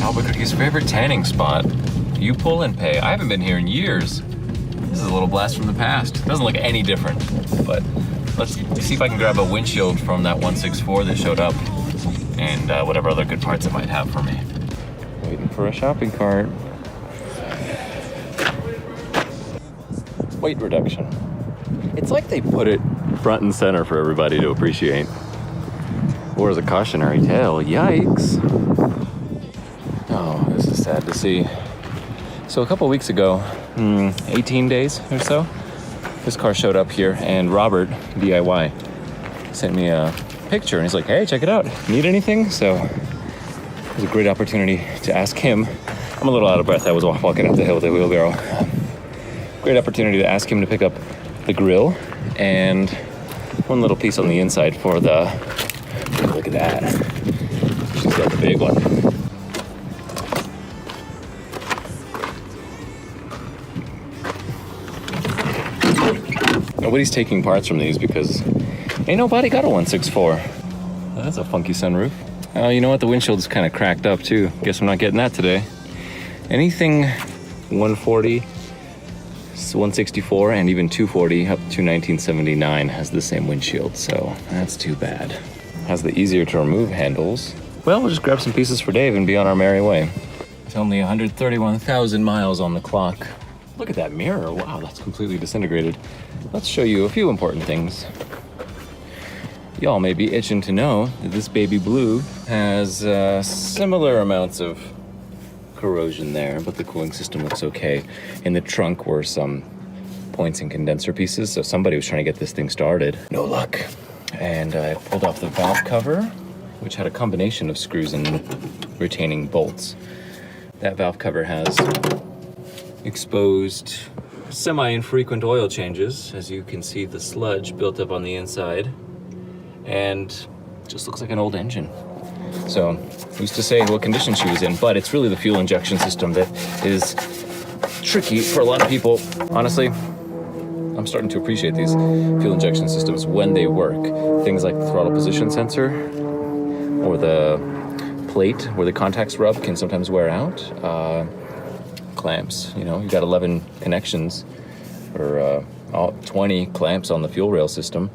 Albuquerque's favorite tanning spot. You pull and pay. I haven't been here in years. This is a little blast from the past. It doesn't look any different, but let's see if I can grab a windshield from that 164 that showed up and whatever other good parts it might have for me. Waiting for a shopping cart. Weight reduction. It's like they put it front and center for everybody to appreciate. Or as a cautionary tale, yikes. Oh, this is sad to see. So a couple weeks ago, 18 days or so, this car showed up here and Robert, DIY, sent me a picture and he's like, hey, check it out. Need anything? So it was a great opportunity to ask him. I'm a little out of breath. I was walking up the hill with a wheelbarrow. Great opportunity to ask him to pick up the grill and one little piece on the inside for the, look at that. She's got the big one. Nobody's taking parts from these because ain't nobody got a 164. That's a funky sunroof. Oh, you know what? The windshield's kind of cracked up too. Guess I'm not getting that today. Anything 140, 164, and even 240 up to 1979 has the same windshield, so that's too bad. Has the easier to remove handles. Well, we'll just grab some pieces for Dave and be on our merry way. It's only 131,000 miles on the clock. Look at that mirror. Wow, that's completely disintegrated. Let's show you a few important things. Y'all may be itching to know that this baby blue has similar amounts of corrosion there, but the cooling system looks okay. In the trunk were some points and condenser pieces, so somebody was trying to get this thing started. No luck. And I pulled off the valve cover, which had a combination of screws and retaining bolts. That valve cover has exposed semi-infrequent oil changes. As you can see, the sludge built up on the inside, and it just looks like an old engine. So I used to say what condition she was in, but it's really the fuel injection system that is tricky for a lot of people. Honestly, I'm starting to appreciate these fuel injection systems when they work. Things like the throttle position sensor or the plate where the contacts rub can sometimes wear out. Clamps, you know, you've got 11 connections or 20 clamps on the fuel rail system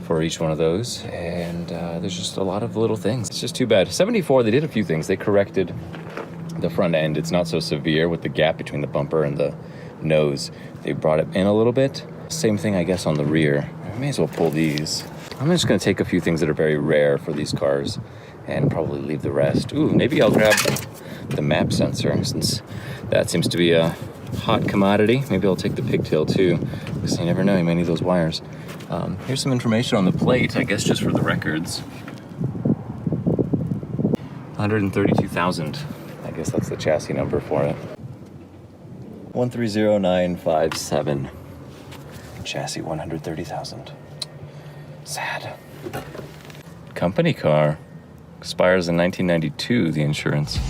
for each one of those, and there's just a lot of little things. It's just too bad. 74, they did a few things. They corrected the front end. It's not so severe with the gap between the bumper and the nose. They brought it in a little bit. Same thing, I guess, on the rear. I may as well pull these. I'm just gonna take a few things that are very rare for these cars and probably leave the rest. Ooh, maybe I'll grab the map sensor since that seems to be a hot commodity. Maybe I'll take the pigtail too, because you never know, you may need those wires. Here's some information on the plate, I guess just for the records. 132,000. I guess that's the chassis number for it. 130957. Chassis 130,000. Sad. Company car. Expires in 1992, the insurance.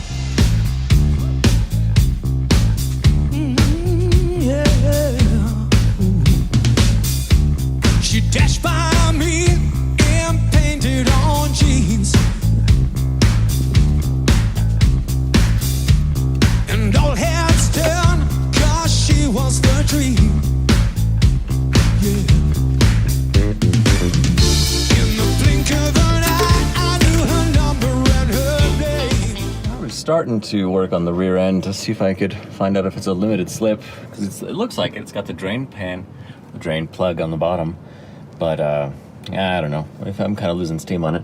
She dashed by me and painted on jeans, and all heads turned, 'cause she was the dream. Yeah. In the blink of an eye, I knew her number and her name. I was starting to work on the rear end to see if I could find out if it's a limited slip, because it looks like it. It's got the drain pan, the drain plug on the bottom. But I don't know, if I'm kind of losing steam on it.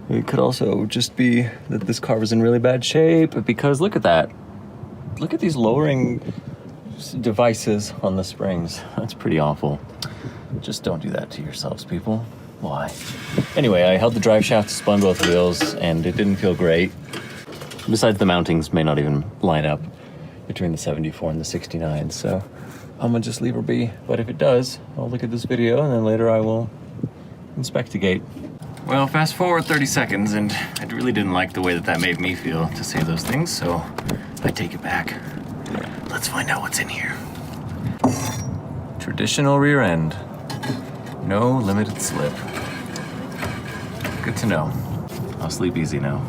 It could also just be that this car was in really bad shape, because look at that. Look at these lowering devices on the springs. That's pretty awful. Just don't do that to yourselves, people. Why? Anyway, I held the drive shaft, spun both wheels, and it didn't feel great. Besides, the mountings may not even line up between the 74 and the 69, so I'm gonna just leave her be. But if it does, I'll look at this video and then later I will inspectigate. Well, fast forward 30 seconds and I really didn't like the way that made me feel to say those things, so I take it back. Let's find out what's in here. Traditional rear end. No limited slip. Good to know. I'll sleep easy now.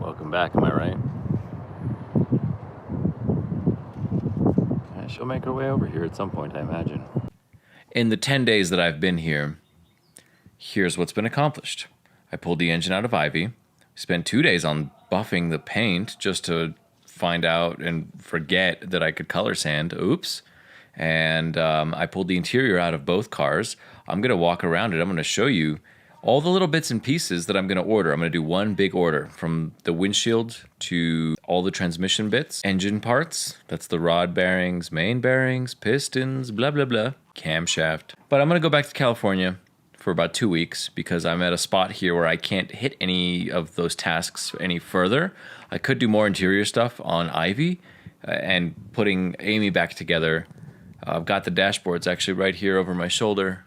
Welcome back, am I right? she'll make her way over here at some point, I imagine. In the 10 days that I've been here, here's what's been accomplished. I pulled the engine out of Ivy, spent 2 days on buffing the paint just to find out and forget that I could color sand. Oops. And I pulled the interior out of both cars. I'm going to walk around it. I'm going to show you all the little bits and pieces that I'm going to order. I'm going to do one big order from the windshield to all the transmission bits, engine parts. That's the rod bearings, main bearings, pistons, blah, blah, blah, camshaft. But I'm going to go back to California for about 2 weeks because I'm at a spot here where I can't hit any of those tasks any further. I could do more interior stuff on Ivy and putting Amy back together. I've got the dashboards actually right here over my shoulder,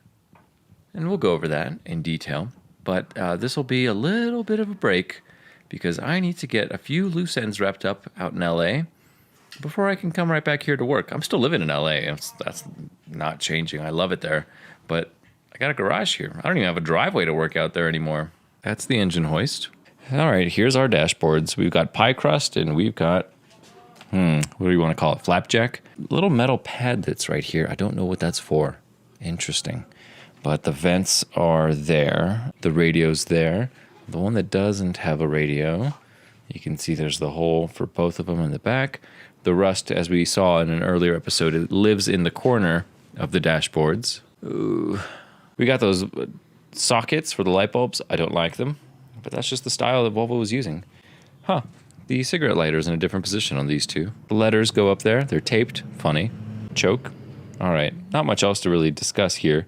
and we'll go over that in detail. But this will be a little bit of a break because I need to get a few loose ends wrapped up out in LA before I can come right back here to work. I'm still living in LA. That's not changing. I love it there. But I got a garage here. I don't even have a driveway to work out there anymore. That's the engine hoist. All right, here's our dashboards. We've got pie crust and we've got, what do you want to call it? Flapjack? Little metal pad that's right here. I don't know what that's for. Interesting. But the vents are there. The radio's there. The one that doesn't have a radio, you can see there's the hole for both of them in the back. The rust, as we saw in an earlier episode, it lives in the corner of the dashboards. Ooh. We got those sockets for the light bulbs. I don't like them, but that's just the style that Volvo was using. Huh. The cigarette lighter is in a different position on these two. The letters go up there. They're taped. Funny. Choke. All right. Not much else to really discuss here.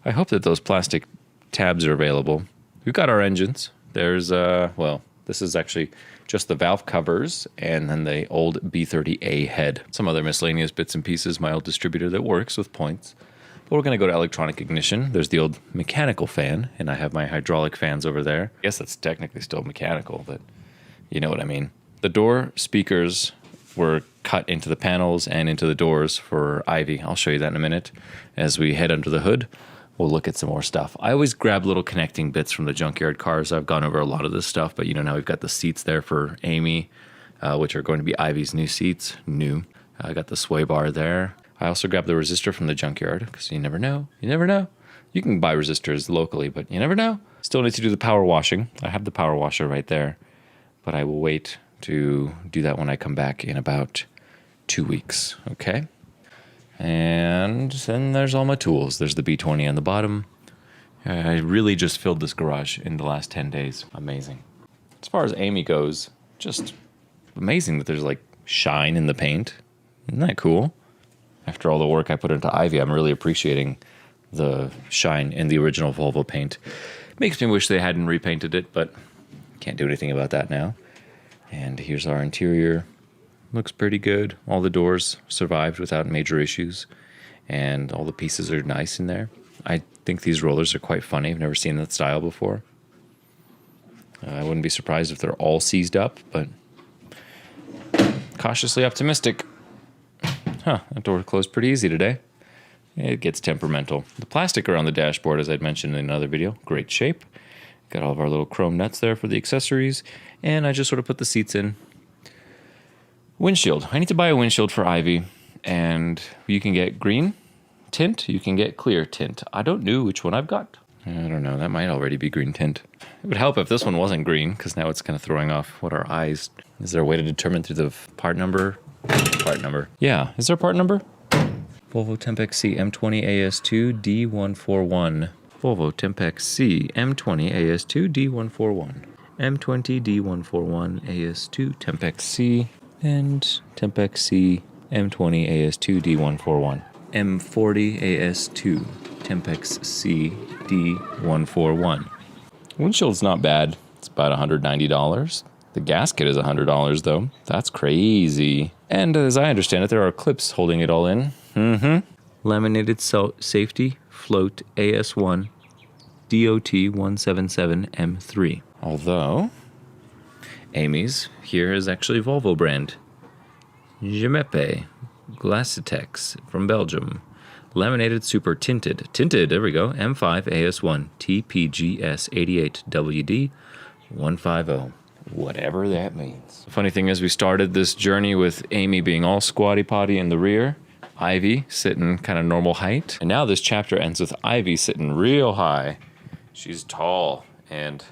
I hope that those plastic tabs are available. We've got our engines. There's, this is actually just the valve covers and then the old B30A head. Some other miscellaneous bits and pieces, my old distributor that works with points. But we're going to go to electronic ignition. There's the old mechanical fan, and I have my hydraulic fans over there. I guess that's technically still mechanical, but you know what I mean. The door speakers were cut into the panels and into the doors for Ivy. I'll show you that in a minute. As we head under the hood, we'll look at some more stuff. I always grab little connecting bits from the Junkyard cars. I've gone over a lot of this stuff, but now we've got the seats there for Amy, which are going to be Ivy's new seats. I got the sway bar there. I also grabbed the resistor from the Junkyard because you never know. You never know. You can buy resistors locally, but you never know. Still need to do the power washing. I have the power washer right there, but I will wait to do that when I come back in about 2 weeks, okay? And then there's all my tools. There's the B20 on the bottom. I really just filled this garage in the last 10 days. Amazing. As far as Amy goes, just amazing that there's like shine in the paint. Isn't that cool? After all the work I put into Ivy, I'm really appreciating the shine in the original Volvo paint. Makes me wish they hadn't repainted it, but can't do anything about that now. And here's our interior. Looks pretty good. All the doors survived without major issues, and all the pieces are nice in there. I think these rollers are quite funny. I've never seen that style before. I wouldn't be surprised if they're all seized up, but cautiously optimistic. Huh, that door closed pretty easy today. It gets temperamental. The plastic around the dashboard, as I'd mentioned in another video, great shape. Got all of our little chrome nuts there for the accessories, and I just sort of put the seats in. Windshield. I need to buy a windshield for Ivy, and you can get green tint, you can get clear tint. I don't know which one I've got. I don't know, that might already be green tint. It would help if this one wasn't green, because now it's kind of throwing off what our eyes... Is there a way to determine through the part number? Yeah, is there a part number? Volvo Tempex C M20 AS2 D141. Volvo Tempex C M20 AS2 D141. M20 D141 AS2 Tempex C and Tempex C M20 AS2 D141. M40 AS2 Tempex C D141. Windshield's not bad. It's about $190. The gasket is $100 though. That's crazy. And as I understand it, there are clips holding it all in. Laminated safety float AS1 DOT 177 M3. Although Amy's here is actually Volvo brand. Gemepe Glassitex from Belgium. Laminated super tinted. Tinted, there we go. M5 AS1 TPGS 88 WD 150. Whatever that means. The funny thing is we started this journey with Amy being all squatty potty in the rear. Ivy sitting kind of normal height. And now this chapter ends with Ivy sitting real high. She's tall, and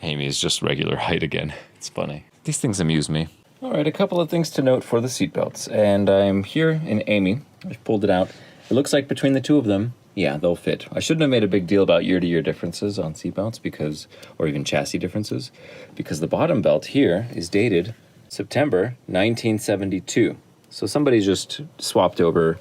Amy is just regular height again. It's funny. These things amuse me. All right, a couple of things to note for the seatbelts. And I'm here in Amy. I've pulled it out. It looks like between the two of them, yeah, they'll fit. I shouldn't have made a big deal about year-to-year differences on seatbelts because, or even chassis differences, because the bottom belt here is dated September 1972. So somebody just swapped over,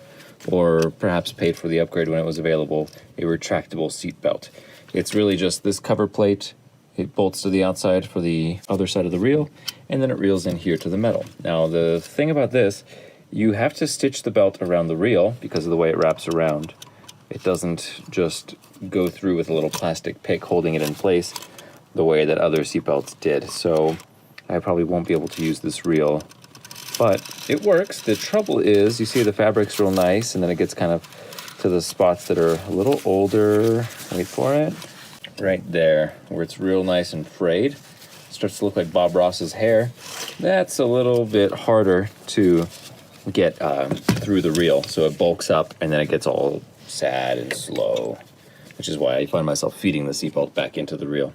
or perhaps paid for the upgrade when it was available, a retractable seat belt. It's really just this cover plate. It bolts to the outside for the other side of the reel, and then it reels in here to the metal. Now, the thing about this, you have to stitch the belt around the reel because of the way it wraps around. It doesn't just go through with a little plastic pick holding it in place the way that other seat belts did. So I probably won't be able to use this reel, but it works. The trouble is, you see the fabric's real nice, and then it gets kind of to the spots that are a little older. Wait for it. Right there, where it's real nice and frayed. It starts to look like Bob Ross's hair. That's a little bit harder to get through the reel, so it bulks up, and then it gets all sad and slow, which is why I find myself feeding the seatbelt back into the reel.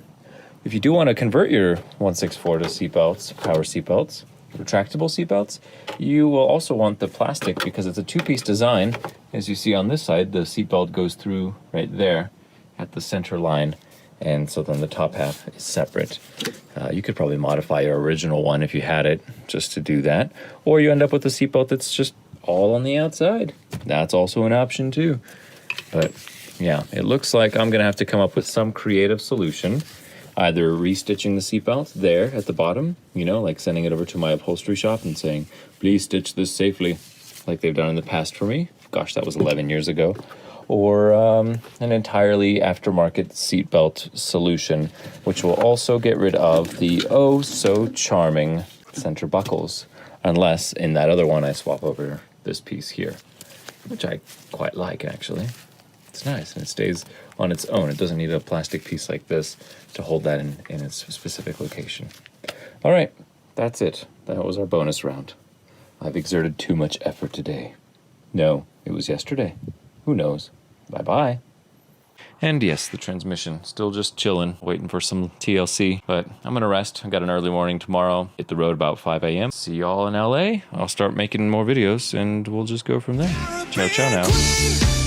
If you do want to convert your 164 to seatbelts, power seatbelts, retractable seatbelts, you will also want the plastic because it's a two-piece design. As you see on this side, the seatbelt goes through right there at the center line, and so then the top half is separate. You could probably modify your original one if you had it just to do that, or you end up with a seatbelt that's just all on the outside. That's also an option too. But yeah, it looks like I'm gonna have to come up with some creative solution, either restitching the seatbelt there at the bottom, you know, like sending it over to my upholstery shop and saying, please stitch this safely, like they've done in the past for me. Gosh, that was 11 years ago. Or an entirely aftermarket seatbelt solution, which will also get rid of the oh so charming center buckles, unless in that other one I swap over this piece here, which I quite like actually. It's nice and it stays on its own. It doesn't need a plastic piece like this to hold that in its specific location. All right, that's it. That was our bonus round. I've exerted too much effort today. No, it was yesterday. Who knows? Bye-bye. And yes, the transmission, still just chilling, waiting for some TLC, but I'm gonna rest. I got an early morning tomorrow, hit the road about 5 a.m. See y'all in LA. I'll start making more videos and we'll just go from there. Ciao, ciao now.